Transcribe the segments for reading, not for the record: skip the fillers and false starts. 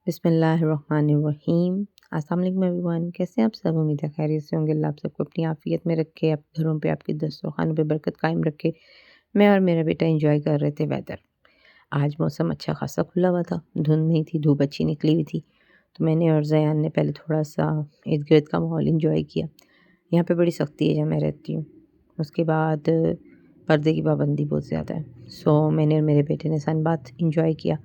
बिस्मिल्लाहिर्रहमानिर्रहीम। अस्सलाम वालेकुम एवरीवन, कैसे हैं आप सब? उम्मीद है खैरियत से होंगे। अल्लाह आप सबको अपनी आफियत में रखे, अपने घरों पे आपके दस्तरखानों पे बरकत कायम रखे। मैं और मेरा बेटा एंजॉय कर रहे थे वेदर। आज मौसम अच्छा खासा खुला हुआ था, धुंध नहीं थी, धूप अच्छी निकली हुई थी। तो मैंने और ज़यान ने पहले थोड़ा सा इर्द गिर्द का माहौल इंजॉय किया। यहाँ पे बड़ी सख्ती है जहाँ मैं रहती हूँ। उसके बाद पर्दे की पाबंदी बहुत ज़्यादा है। सो मैंने और मेरे बेटे ने सन बाथ इंजॉय किया।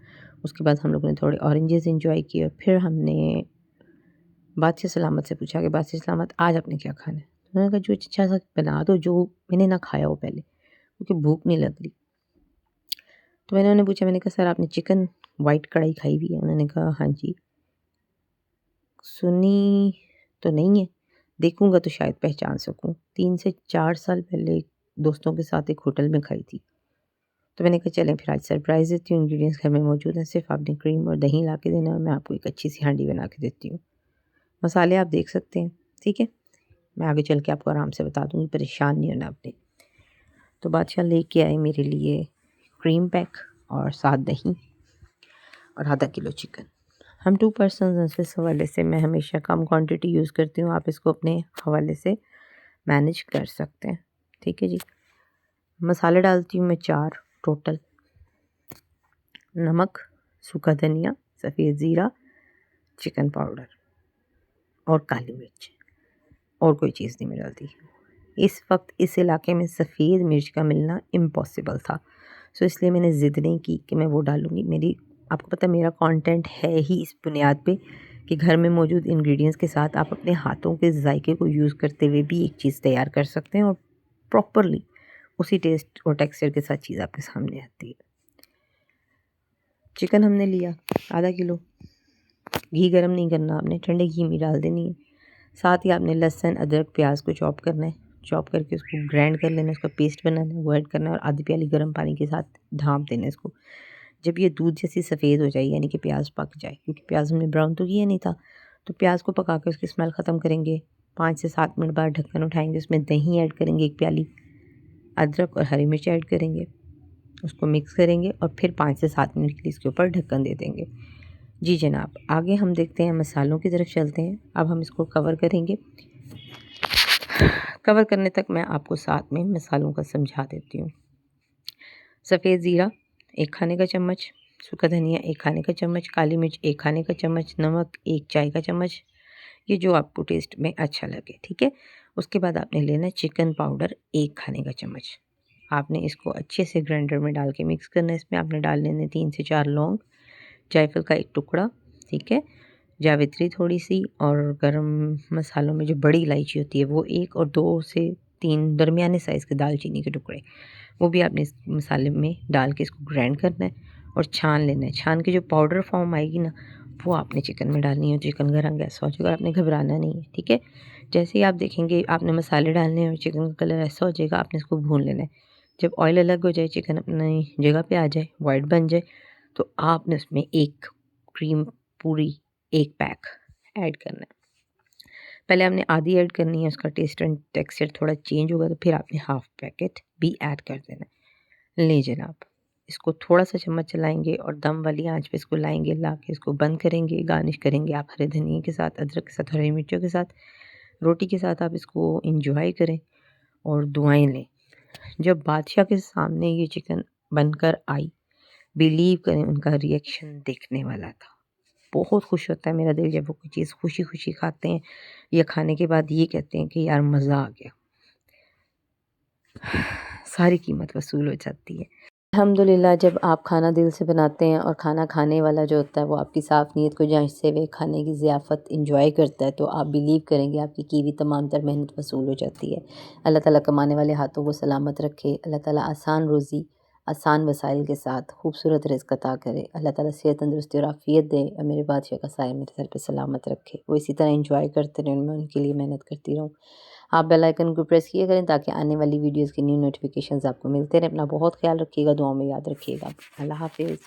उसके बाद हम लोगों ने थोड़े ऑरेंजेस इंजॉय किए और फिर हमने बादशाह सलामत से पूछा कि बादशाह सलामत आज आपने क्या खाना है? तो उन्होंने कहा जो अच्छा सा बना दो जो मैंने ना खाया हो पहले, क्योंकि भूख नहीं लग रही। तो मैंने उन्हें पूछा, मैंने कहा सर आपने चिकन वाइट कढ़ाई खाई हुई है? उन्होंने कहा हाँ जी। सुनी तो नहीं है, देखूंगा तो शायद पहचान सकूं। 3 से 4 साल पहले दोस्तों के साथ एक होटल में खाई थी। तो मैंने कहा चलें फिर आज सरप्राइज़ देती हूँ, इंग्रेडिएंट्स घर में मौजूद हैं, सिर्फ आपने क्रीम और दही ला के देना और मैं आपको एक अच्छी सी हांडी बना के देती हूँ। मसाले आप देख सकते हैं, ठीक है? मैं आगे चल के आपको आराम से बता दूँगी, परेशान नहीं होना आपने। तो बादशाह लेके आए मेरे लिए क्रीम पैक और साथ दही और आधा किलो चिकन। हम 2 पर्सन्स हैं, इस हवाले से मैं हमेशा कम क्वांटिटी यूज़ करती हूँ। आप इसको अपने हवाले से मैनेज कर सकते हैं, ठीक है जी। मसाले डालती हूँ मैं 4 टोटल। नमक, सूखा धनिया, सफ़ेद ज़ीरा, चिकन पाउडर और काली मिर्च, और कोई चीज़ नहीं मैं डालती। इस वक्त इस इलाके में सफ़ेद मिर्च का मिलना इम्पॉसिबल था, सो इसलिए मैंने ज़िद नहीं की कि मैं वो डालूँगी। मेरी आपको पता है मेरा कंटेंट है ही इस बुनियाद पे कि घर में मौजूद इंग्रेडिएंट्स के साथ आप अपने हाथों के जायके को यूज़ करते हुए भी एक चीज़ तैयार कर सकते हैं और प्रॉपरली उसी टेस्ट और टेक्सचर के साथ चीज़ आपके सामने आती है। चिकन हमने लिया आधा किलो। घी गरम नहीं करना आपने, ठंडे घी में डाल देनी है। साथ ही आपने लहसुन, अदरक, प्याज को चॉप करना है। चॉप करके उसको ग्राइंड कर लेना है, उसका पेस्ट बनाना है, वो ऐड करना है और आधी प्याली गर्म पानी के साथ ढाँप देना है इसको। जब ये दूध जैसी सफ़ेद हो जाए यानी कि प्याज पक जाए, क्योंकि प्याज हमने ब्राउन तो किया नहीं था, तो प्याज को पका के उसकी स्मेल ख़त्म करेंगे। 5 से 7 मिनट बाद ढक्कन उठाएंगे, उसमें दही ऐड करेंगे 1 प्याली, अदरक और हरी मिर्च ऐड करेंगे, उसको मिक्स करेंगे और फिर 5 से 7 मिनट के लिए इसके ऊपर ढक्कन दे देंगे। जी जनाब, आगे हम देखते हैं, मसालों की तरफ चलते हैं। अब हम इसको कवर करेंगे। कवर करने तक मैं आपको साथ में मसालों का समझा देती हूँ। सफ़ेद ज़ीरा 1 खाने का चम्मच, सूखा धनिया 1 खाने का चम्मच, काली मिर्च 1 खाने का चम्मच, नमक 1 चाय का चम्मच, ये जो आपको टेस्ट में अच्छा लगे, ठीक है। उसके बाद आपने लेना है चिकन पाउडर 1 खाने का चम्मच। आपने इसको अच्छे से ग्राइंडर में डाल के मिक्स करना है। इसमें आपने डाल लेने 3 से 4 लौंग, जायफल का 1 टुकड़ा, ठीक है, जावित्री थोड़ी सी और गरम मसालों में जो बड़ी इलायची होती है वो 1 और 2 से 3 दरमियाने साइज़ के दालचीनी के टुकड़े, वो भी आपने इस मसाले में डाल के इसको ग्राइंड करना है और छान लेना है। छान के जो पाउडर फॉर्म आएगी ना, वो आपने चिकन में डालनी है। चिकन का रंग ऐसा हो जाएगा, आपने घबराना नहीं है, ठीक है। जैसे ही आप देखेंगे आपने मसाले डालने हैं और चिकन का कलर ऐसा हो जाएगा, आपने इसको भून लेना है। जब ऑयल अलग हो जाए, चिकन अपनी जगह पे आ जाए, वाइट बन जाए, तो आपने उसमें 1 क्रीम पूरी 1 पैक ऐड करना है। पहले हमने आधी ऐड करनी है, उसका टेस्ट एंड टेक्सचर थोड़ा चेंज होगा तो फिर आपने हाफ़ पैकेट भी ऐड कर देना है। ले जनाब, इसको थोड़ा-सा चम्मच चलाएँगे और दम वाली आँच पे इसको लाएँगे, ला के इसको बंद करेंगे। गार्निश करेंगे आप हरे धनिये के साथ, अदरक के साथ, हरी मिर्चों के साथ। रोटी के साथ आप इसको एन्जॉय करें और दुआएँ लें। जब बादशाह के सामने ये चिकन बनकर आई, बिलीव करें उनका रिएक्शन देखने वाला था। बहुत खुश होता है मेरा दिल जब वो कोई चीज़ खुशी-खुशी खाते हैं या खाने के बाद ये कहते हैं कि यार मज़ा आ गया। सारी कीमत वसूल हो जाती है। अल्हम्दुलिल्लाह, जब आप खाना दिल से बनाते हैं और खाना खाने वाला जो होता है वो आपकी साफ़ नीयत को जाँचते हुए खाने की ज़ियाफ़त एंजॉय करता है, तो आप बिलीव करेंगे आपकी की हुई तमाम तर मेहनत वसूल हो जाती है। अल्लाह ताला कमाने वाले हाथों को सलामत रखे। अल्लाह ताला आसान रोज़ी, आसान वसाइल के साथ खूबसूरत रिज़्क अता करे। अल्लाह ताला सेहत, तंदुरुस्ती और आफ़ियत दे और मेरे बादशाह का साया मेरे सर पे सलामत रखे। वो इसी तरह एंजॉय करते रहें, मैं उनके लिए मेहनत करती रहूँ। आप बेल आइकन को प्रेस किया करें ताकि आने वाली वीडियोज़ की न्यू नोटिफ़िकेशंस आपको मिलते रहें। अपना बहुत ख़्याल रखिएगा, दुआओं में याद रखिएगा। अल्लाह हाफ़िज़।